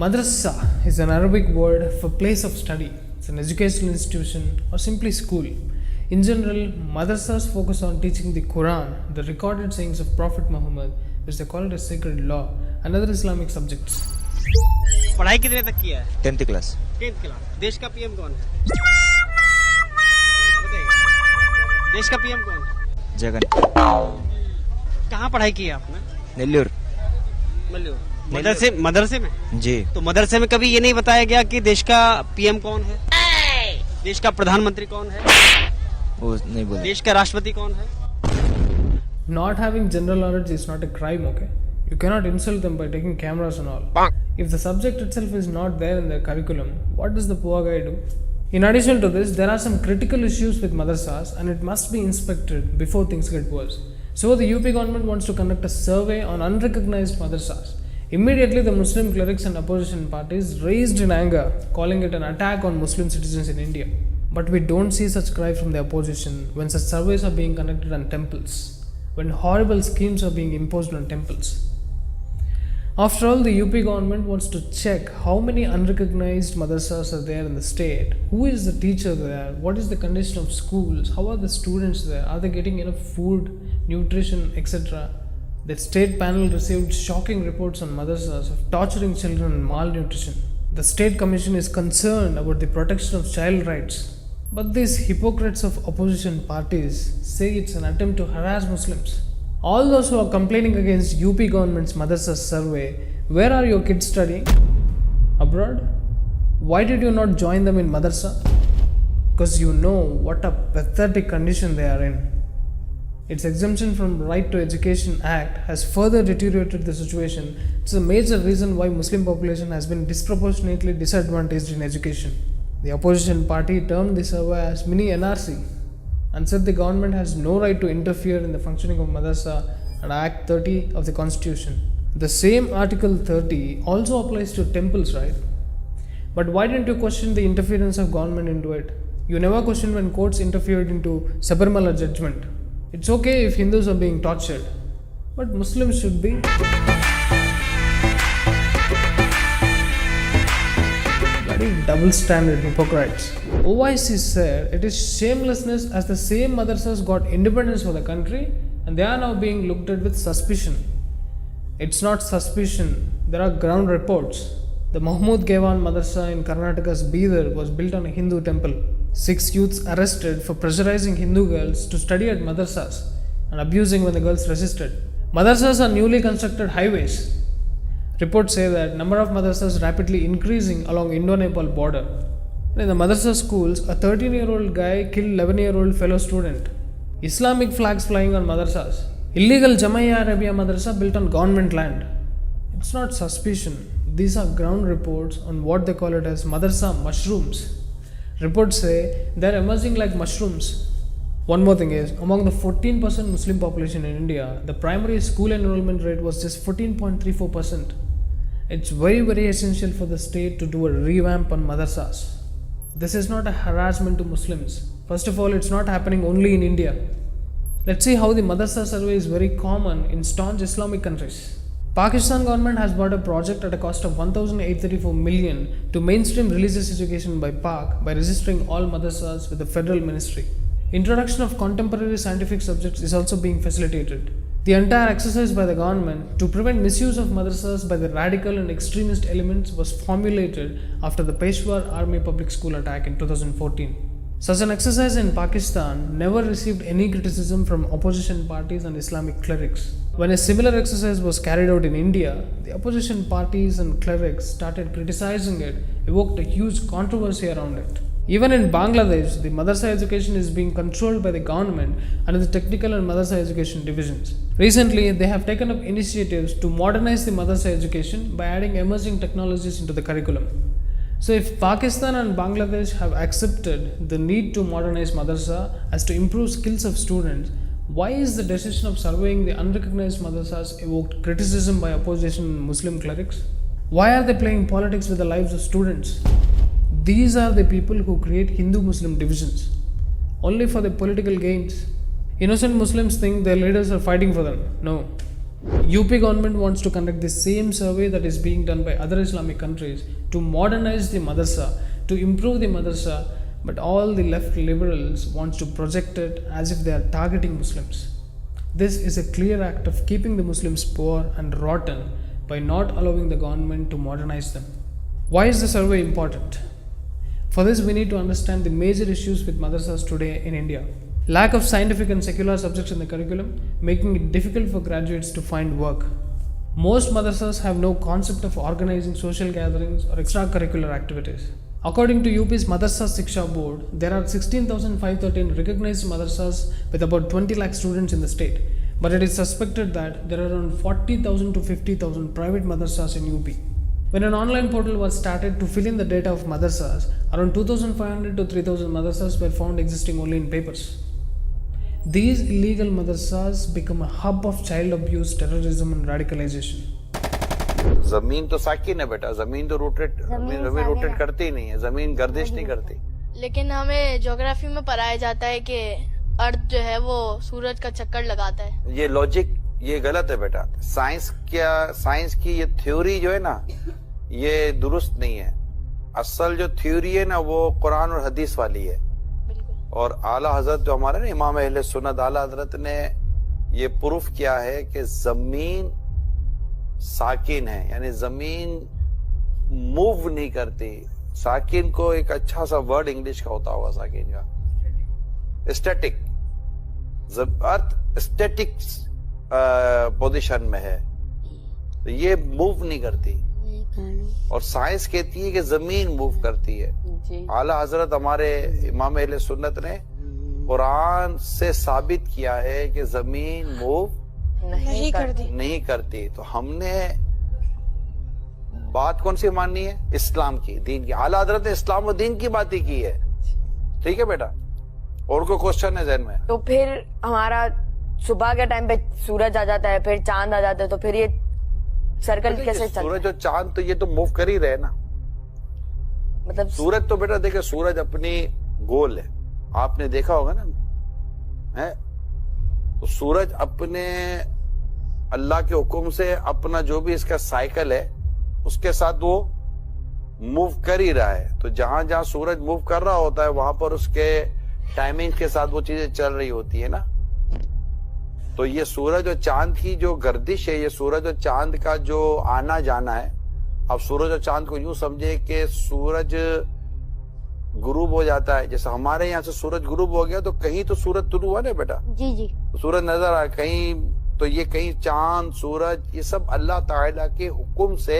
Madrasa is an Arabic word for place of study. It's an educational institution or simply school. In general, madrasas focus on teaching the Quran, the recorded sayings of Prophet Muhammad, which they call it a sacred law, and other Islamic subjects. पढ़ाई कितने तक किया है? 10th class. 10th class. देश का PM कौन है? बताइए. देश का पीएम कौन है? जगन. कहाँ पढ़ाई की है आपने? नेल्लूर. मदरसे में? जी. तो मदरसे में कभी ये नहीं बताया गया कि देश का पीएम कौन है? देश का प्रधानमंत्री कौन है? वो नहीं बोला. देश का राष्ट्रपति कौन है? Not having general knowledge is not a crime, okay? You cannot insult them by taking cameras and all. If the subject itself is not there in their curriculum, what does the poor guy do? In addition to this, there are some critical issues with madrasas and it must be inspected before things get worse. So the UP government wants to conduct a survey on unrecognized madrasas. Immediately the Muslim clerics and opposition parties raised in anger, calling it an attack on Muslim citizens in India. But we don't see such cry from the opposition when such surveys are being conducted on temples, when horrible schemes are being imposed on temples. After all, the UP government wants to check how many unrecognized madrasas are there in the state, who is the teacher there, what is the condition of schools, how are the students there, are they getting enough food, nutrition, etc. The state panel received shocking reports on madrasas of torturing children and malnutrition. The state commission is concerned about the protection of child rights. But these hypocrites of opposition parties say it's an attempt to harass Muslims. All those who are complaining against UP government's madrasa survey, where are your kids studying? Abroad? Why did you not join them in madrasa? Because you know what a pathetic condition they are in. Its exemption from Right to Education Act has further deteriorated the situation. It's a major reason why Muslim population has been disproportionately disadvantaged in education. The opposition party termed the survey as mini NRC and said the government has no right to interfere in the functioning of madrasa and Act 30 of the Constitution. The same Article 30 also applies to temples, right? But why didn't you question the interference of government into it? You never questioned when courts interfered into Sabarimala judgment. It's okay if Hindus are being tortured, but Muslims should be. Bloody double standard hypocrites. OIC said it is shamelessness as the same madrasas got independence for the country and they are now being looked at with suspicion. It's not suspicion, there are ground reports. The Mahmud Gewan Madrasa in Karnataka's Bidar was built on a Hindu temple. 6 youths arrested for pressurizing Hindu girls to study at madrasas and abusing when the girls resisted. Madrasas are newly constructed highways. Reports say that number of madrasas rapidly increasing along Indo-Nepal border. In the madrasa schools, a 13-year-old guy killed 11-year-old fellow student. Islamic flags flying on madrasas. Illegal Jamia Arabia madrasa built on government land. It's not suspicion. These are ground reports on what they call it as madrasa mushrooms. Reports say they are emerging like mushrooms. One more thing is, among the 14% Muslim population in India, the primary school enrollment rate was just 14.34%. It's very essential for the state to do a revamp on madrasas. This is not a harassment to Muslims. First of all, it's not happening only in India. Let's see how the madrasa survey is very common in staunch Islamic countries. Pakistan government has bought a project at a cost of 1,834 million to mainstream religious education by Pak by registering all madrasas with the federal ministry. Introduction of contemporary scientific subjects is also being facilitated. The entire exercise by the government to prevent misuse of madrasas by the radical and extremist elements was formulated after the Peshawar Army Public School attack in 2014. Such an exercise in Pakistan never received any criticism from opposition parties and Islamic clerics. When a similar exercise was carried out in India, the opposition parties and clerics started criticizing it, evoked a huge controversy around it. Even in Bangladesh, the madrasa education is being controlled by the government under the technical and madrasa education divisions. Recently, they have taken up initiatives to modernize the madrasa education by adding emerging technologies into the curriculum. So if Pakistan and Bangladesh have accepted the need to modernize madrasa as to improve skills of students, why is the decision of surveying the unrecognized madrasas evoked criticism by opposition Muslim clerics? Why are they playing politics with the lives of students? These are the people who create Hindu-Muslim divisions, only for their political gains. Innocent Muslims think their leaders are fighting for them. No, UP government wants to conduct the same survey that is being done by other Islamic countries to modernize the madrasa, to improve the madrasa, but all the left liberals wants to project it as if they are targeting Muslims. This is a clear act of keeping the Muslims poor and rotten by not allowing the government to modernize them. Why is the survey important? For this, we need to understand the major issues with madrasas today in India. Lack of scientific and secular subjects in the curriculum, making it difficult for graduates to find work. Most madrasas have no concept of organizing social gatherings or extracurricular activities. According to UP's Madrasa Shiksha Board, there are 16,513 recognized madrasas with about 20 lakh students in the state. But it is suspected that there are around 40,000 to 50,000 private madrasas in UP. When an online portal was started to fill in the data of madrasas, around 2,500 to 3,000 madrasas were found existing only in papers. These illegal madrasas become a hub of child abuse, terrorism and radicalization. जमीन तो साकिन है बेटा, जमीन तो जमीन rotate करती ही नहीं है, जमीन गर्दिश नहीं करती। लेकिन हमें ज्योग्राफी में पढ़ाया जाता है कि अर्थ जो है वो सूरज का चक्कर लगाता है। ये लॉजिक ये गलत है बेटा। साइंस की ये थ्योरी जो है ना, ये दुरुस्त नहीं है। असल जो थ्योरी है ना वो कुरान और हदीस वाली है। और आला हजरत जो हमारे ना इमाम अहले सुन्नत आला हजरत ने ये प्रूफ किया है कि जमीन साकिन है, यानी जमीन मूव नहीं करती। साकिन को एक अच्छा सा वर्ड इंग्लिश का होता होगा, साकिन का स्टैटिक, अर्थ स्टैटिक पोजीशन में है, तो ये मूव नहीं करती। और साइंस कहती है कि जमीन मूव करती है। आला हजरत हमारे इमाम अहले सुन्नत ने कुरान से साबित किया है कि जमीन मूव नहीं करती। तो हमने बात कौन सी माननी है? इस्लाम की, दीन की। आला हजरत ने इस्लाम और दीन की बात ही की है। ठीक है बेटा, और कोई क्वेश्चन है जहन में? तो फिर हमारा सुबह के टाइम पे सूरज आ जाता है, फिर चांद आ जाता है, तो फिर ये सर्कल कैसे चलता है? सूरज और चांद तो ये तो मूव कर ही रहे ना। मतलब सूरज तो बेटा देखिए, सूरज अपनी गोल है, आपने देखा होगा ना, है? तो सूरज अपने अल्लाह के हुक्म से अपना जो भी इसका साइकिल है उसके साथ वो मूव कर ही रहा है। तो जहां जहां सूरज मूव कर रहा होता है वहां पर उसके टाइमिंग के साथ वो चीजें चल रही होती है ना। तो ये सूरज और चांद की जो गर्दिश है, ये सूरज और चांद का जो आना जाना है, अब सूरज और चांद को यूं समझे कि सूरज गुरूब हो जाता है। जैसे हमारे यहाँ से सूरज गुरूब हो गया तो कहीं तो सूरज तुलू हुआ ना बेटा, जी जी, तो सूरज नजर आया कहीं, तो ये कहीं चांद सूरज ये सब अल्लाह ताला के हुक्म से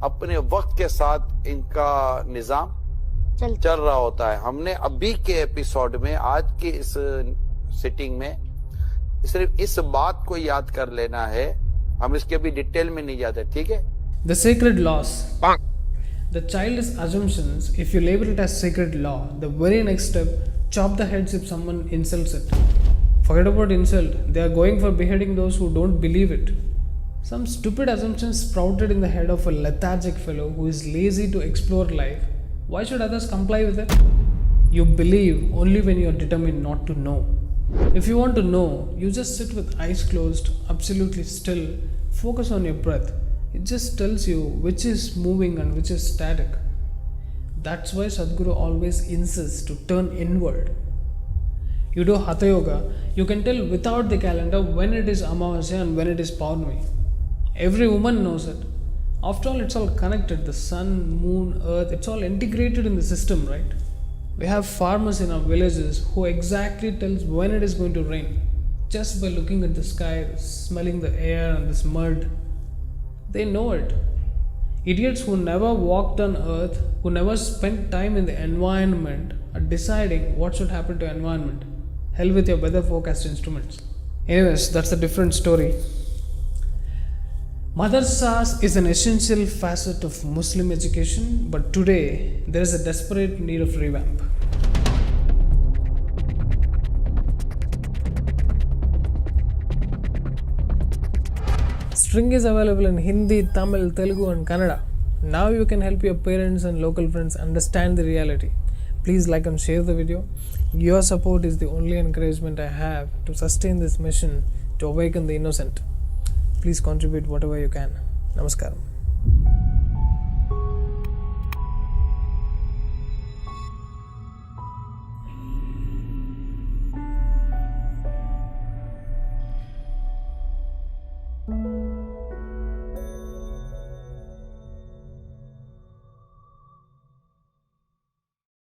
अपने वक्त के साथ इनका निजाम चल रहा होता है। हमने अभी के एपिसोड में, आज के इस सिटिंग में सिर्फ इस बात को याद कर लेना है, हम इसके अभी डिटेल में नहीं जाते। ठीक है? The sacred laws. The childish assumptions, if you label it as sacred law, the very next step, chop the heads if someone insults it. Forget about insult, they are going for beheading those who don't believe it. Some stupid assumptions sprouted in the head of a lethargic fellow who is lazy to explore life. Why should others comply with it? You believe only when you are determined not to know. If you want to know, you just sit with eyes closed, absolutely still, focus on your breath. It just tells you which is moving and which is static. That's why Sadhguru always insists to turn inward. You do Hatha Yoga, you can tell without the calendar when it is Amavasya and when it is Paurnami. Every woman knows it. After all, it's all connected. The sun, moon, earth, it's all integrated in the system, right? We have farmers in our villages who exactly tells when it is going to rain just by looking at the sky, smelling the air and this mud. They know it. Idiots who never walked on earth, who never spent time in the environment, are deciding what should happen to environment. Hell with your weather forecast instruments. Anyways, that's a different story. Madrasas is an essential facet of Muslim education, but today there is a desperate need of revamp. String is available in Hindi, Tamil, Telugu and Kannada. Now you can help your parents and local friends understand the reality. Please like and share the video. Your support is the only encouragement I have to sustain this mission to awaken the innocent. Please contribute whatever you can. Namaskaram.